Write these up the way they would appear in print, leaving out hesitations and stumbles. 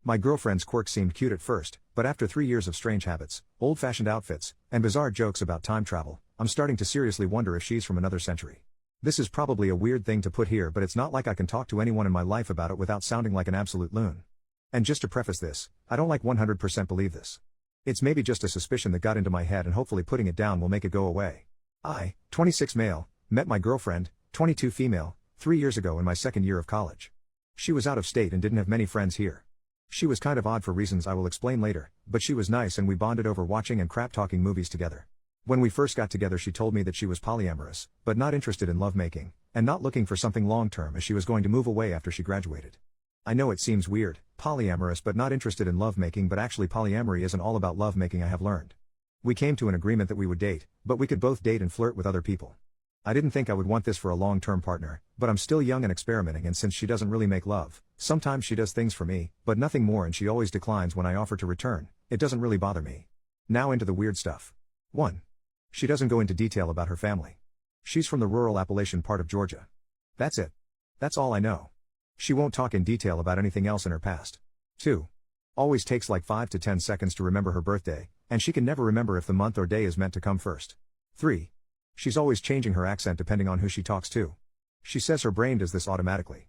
My girlfriend's quirk seemed cute at first, but after 3 years of strange habits, old-fashioned outfits, and bizarre jokes about time travel, I'm starting to seriously wonder if she's from another century. This is probably a weird thing to put here, but it's not like I can talk to anyone in my life about it without sounding like an absolute loon. And just to preface this, I don't like 100% believe this. It's maybe just a suspicion that got into my head, and hopefully putting it down will make it go away. I, 26 male, met my girlfriend, 22 female, 3 years ago in my second year of college. She was out of state and didn't have many friends here. She was kind of odd for reasons I will explain later, but she was nice and we bonded over watching and crap-talking movies together. When we first got together, she told me that she was polyamorous, but not interested in lovemaking, and not looking for something long-term as she was going to move away after she graduated. I know it seems weird, polyamorous but not interested in lovemaking, but actually polyamory isn't all about lovemaking, I have learned. We came to an agreement that we would date, but we could both date and flirt with other people. I didn't think I would want this for a long-term partner, but I'm still young and experimenting, and since she doesn't really make love, sometimes she does things for me, but nothing more, and she always declines when I offer to return. It doesn't really bother me. Now into the weird stuff. 1. She doesn't go into detail about her family. She's from the rural Appalachian part of Georgia. That's it. That's all I know. She won't talk in detail about anything else in her past. 2. Always takes like 5 to 10 seconds to remember her birthday, and she can never remember if the month or day is meant to come first. 3. She's always changing her accent depending on who she talks to. She says her brain does this automatically.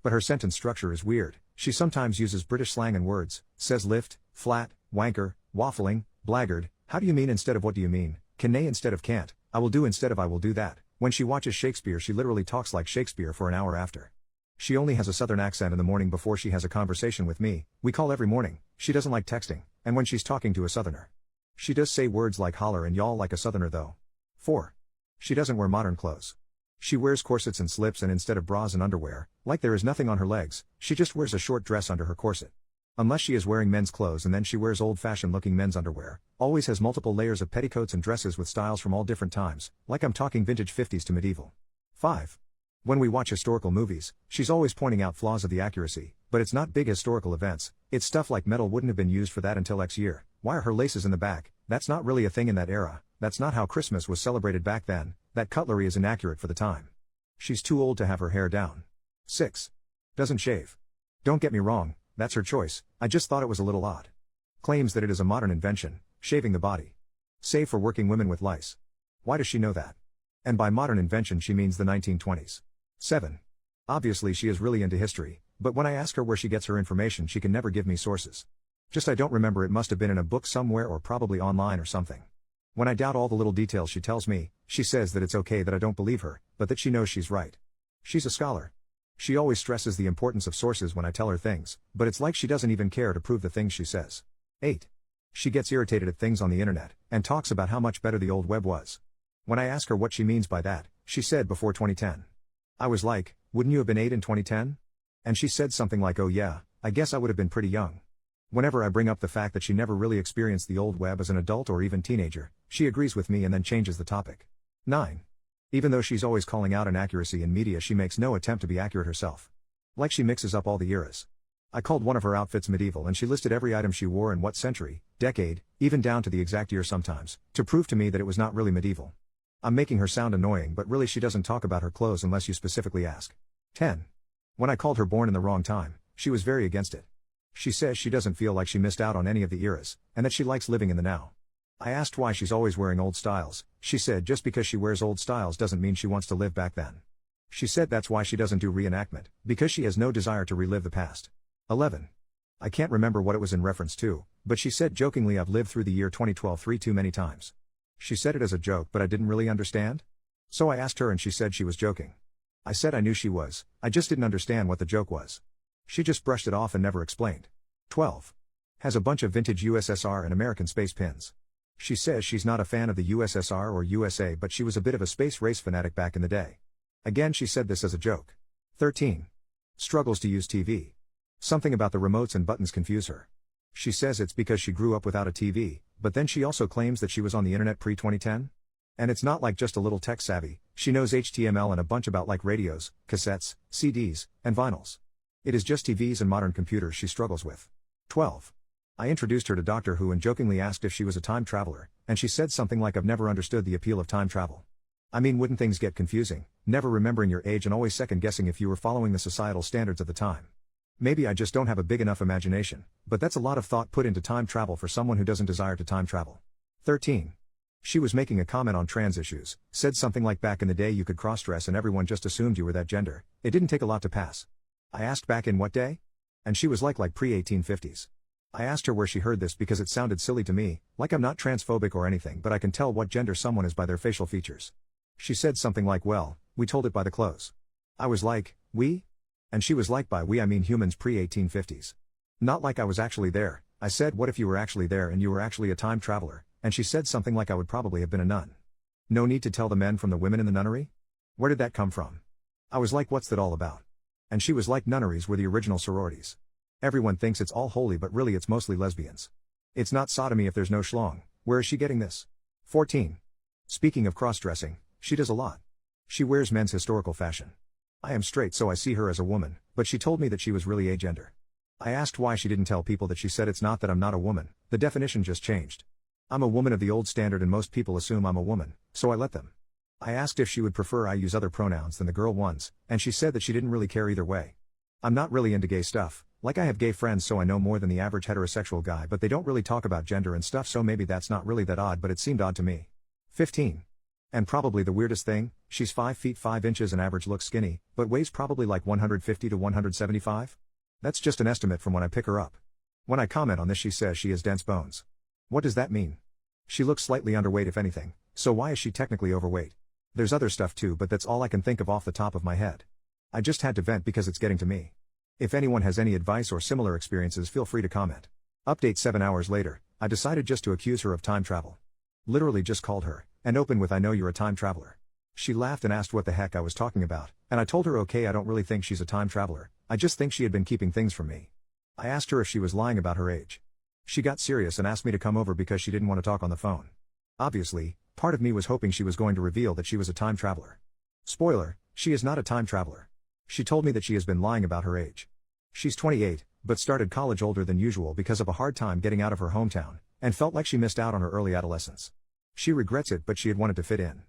But her sentence structure is weird. She sometimes uses British slang and words, says lift, flat, wanker, waffling, blackguard, how do you mean instead of what do you mean, can nay instead of can't, I will do instead of I will do that. When she watches Shakespeare, she literally talks like Shakespeare for an hour after. She only has a southern accent in the morning before she has a conversation with me. We call every morning. She doesn't like texting, and when she's talking to a southerner. She does say words like holler and y'all like a southerner though. 4. She doesn't wear modern clothes. She wears corsets and slips, and instead of bras and underwear, like there is nothing on her legs, she just wears a short dress under her corset. Unless she is wearing men's clothes, and then she wears old-fashioned looking men's underwear, always has multiple layers of petticoats and dresses with styles from all different times, like I'm talking vintage 50s to medieval. 5. When we watch historical movies, she's always pointing out flaws of the accuracy, but it's not big historical events, it's stuff like metal wouldn't have been used for that until X year, why are her laces in the back, that's not really a thing in that era, that's not how Christmas was celebrated back then, that cutlery is inaccurate for the time. She's too old to have her hair down. 6. Doesn't shave. Don't get me wrong, that's her choice, I just thought it was a little odd. Claims that it is a modern invention, shaving the body. Save for working women with lice. Why does she know that? And by modern invention she means the 1920s. 7. Obviously she is really into history, but when I ask her where she gets her information she can never give me sources. Just I don't remember, it must have been in a book somewhere or probably online or something. When I doubt all the little details she tells me, she says that it's okay that I don't believe her, but that she knows she's right. She's a scholar. She always stresses the importance of sources when I tell her things, but it's like she doesn't even care to prove the things she says. 8. She gets irritated at things on the internet, and talks about how much better the old web was. When I ask her what she means by that, she said before 2010. I was like, wouldn't you have been 8 in 2010? And she said something like, oh yeah, I guess I would have been pretty young. Whenever I bring up the fact that she never really experienced the old web as an adult or even teenager, she agrees with me and then changes the topic. 9. Even though she's always calling out inaccuracy in media, she makes no attempt to be accurate herself. Like she mixes up all the eras. I called one of her outfits medieval and she listed every item she wore in what century, decade, even down to the exact year sometimes, to prove to me that it was not really medieval. I'm making her sound annoying, but really she doesn't talk about her clothes unless you specifically ask. 10. When I called her born in the wrong time, she was very against it. She says she doesn't feel like she missed out on any of the eras, and that she likes living in the now. I asked why she's always wearing old styles. She said just because she wears old styles doesn't mean she wants to live back then. She said that's why she doesn't do reenactment, because she has no desire to relive the past. 11. I can't remember what it was in reference to, but she said jokingly, I've lived through the year 2012 too many times. She said it as a joke, but I didn't really understand. So I asked her and she said she was joking. I said I knew she was, I just didn't understand what the joke was. She just brushed it off and never explained. 12. Has a bunch of vintage USSR and American space pins. She says she's not a fan of the USSR or USA, but she was a bit of a space race fanatic back in the day. Again, she said this as a joke. 13. Struggles to use TV. Something about the remotes and buttons confuse her. She says it's because she grew up without a TV, but then she also claims that she was on the internet pre-2010. And it's not like just a little tech savvy, she knows HTML and a bunch about like radios, cassettes, CDs, and vinyls. It is just TVs and modern computers she struggles with. 12. I introduced her to Doctor Who and jokingly asked if she was a time traveler, and she said something like, I've never understood the appeal of time travel. I mean, wouldn't things get confusing, never remembering your age and always second guessing if you were following the societal standards of the time? Maybe I just don't have a big enough imagination, but that's a lot of thought put into time travel for someone who doesn't desire to time travel. 13. She was making a comment on trans issues, said something like back in the day you could cross-dress and everyone just assumed you were that gender, it didn't take a lot to pass. I asked back in what day? And she was like pre-1850s. I asked her where she heard this because it sounded silly to me, like I'm not transphobic or anything but I can tell what gender someone is by their facial features. She said something like well, we told it by the clothes. I was like, we? And she was like by we I mean humans pre-1850s. Not like I was actually there. I said what if you were actually there and you were actually a time traveler, and she said something like I would probably have been a nun. No need to tell the men from the women in the nunnery? Where did that come from? I was like what's that all about? And she was like nunneries were the original sororities. Everyone thinks it's all holy but really it's mostly lesbians. It's not sodomy if there's no schlong. Where is she getting this? 14. Speaking of cross-dressing, she does a lot. She wears men's historical fashion. I am straight so I see her as a woman, but she told me that she was really agender. I asked why she didn't tell people that she said it's not that I'm not a woman, the definition just changed. I'm a woman of the old standard and most people assume I'm a woman, so I let them. I asked if she would prefer I use other pronouns than the girl ones, and she said that she didn't really care either way. I'm not really into gay stuff, like I have gay friends so I know more than the average heterosexual guy but they don't really talk about gender and stuff so maybe that's not really that odd but it seemed odd to me. 15. And probably the weirdest thing, she's 5 feet 5 inches and average looks skinny, but weighs probably like 150 to 175? That's just an estimate from when I pick her up. When I comment on this she says she has dense bones. What does that mean? She looks slightly underweight if anything, so why is she technically overweight? There's other stuff too but that's all I can think of off the top of my head. I just had to vent because it's getting to me. If anyone has any advice or similar experiences feel free to comment. Update 7 hours later, I decided just to accuse her of time travel. Literally just called her, and opened with I know you're a time traveler. She laughed and asked what the heck I was talking about, and I told her okay I don't really think she's a time traveler, I just think she had been keeping things from me. I asked her if she was lying about her age. She got serious and asked me to come over because she didn't want to talk on the phone. Obviously, part of me was hoping she was going to reveal that she was a time traveler. Spoiler, she is not a time traveler. She told me that she has been lying about her age. She's 28, but started college older than usual because of a hard time getting out of her hometown, and felt like she missed out on her early adolescence. She regrets it but she had wanted to fit in.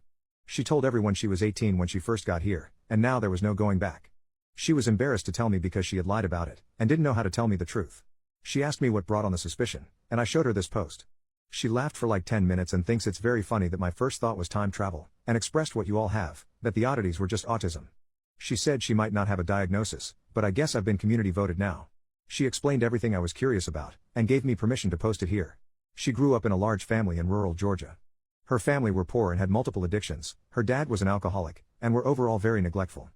She told everyone she was 18 when she first got here, and now there was no going back. She was embarrassed to tell me because she had lied about it, and didn't know how to tell me the truth. She asked me what brought on the suspicion, and I showed her this post. She laughed for like 10 minutes and thinks it's very funny that my first thought was time travel, and expressed what you all have, that the oddities were just autism. She said she might not have a diagnosis, but I guess I've been community voted now. She explained everything I was curious about, and gave me permission to post it here. She grew up in a large family in rural Georgia. Her family were poor and had multiple addictions, her dad was an alcoholic, and were overall very neglectful.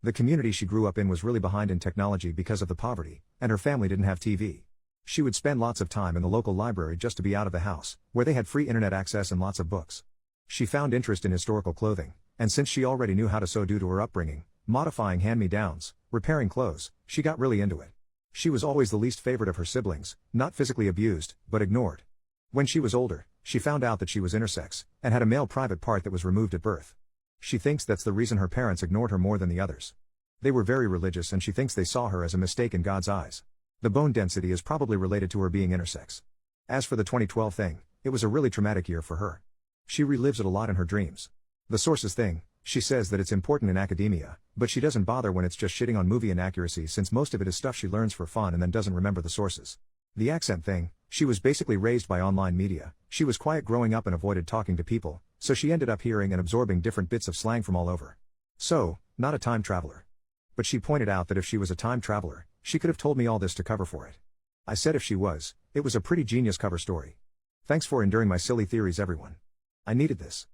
The community she grew up in was really behind in technology because of the poverty, and her family didn't have TV. She would spend lots of time in the local library just to be out of the house, where they had free internet access and lots of books. She found interest in historical clothing, and since she already knew how to sew due to her upbringing, modifying hand-me-downs, repairing clothes, she got really into it. She was always the least favorite of her siblings, not physically abused, but ignored. When she was older, she found out that she was intersex, and had a male private part that was removed at birth. She thinks that's the reason her parents ignored her more than the others. They were very religious and she thinks they saw her as a mistake in God's eyes. The bone density is probably related to her being intersex. As for the 2012 thing, it was a really traumatic year for her. She relives it a lot in her dreams. The sources thing, she says that it's important in academia, but she doesn't bother when it's just shitting on movie inaccuracies since most of it is stuff she learns for fun and then doesn't remember the sources. The accent thing, she was basically raised by online media, she was quiet growing up and avoided talking to people, so she ended up hearing and absorbing different bits of slang from all over. So, not a time traveler. But she pointed out that if she was a time traveler, she could have told me all this to cover for it. I said if she was, it was a pretty genius cover story. Thanks for enduring my silly theories everyone. I needed this.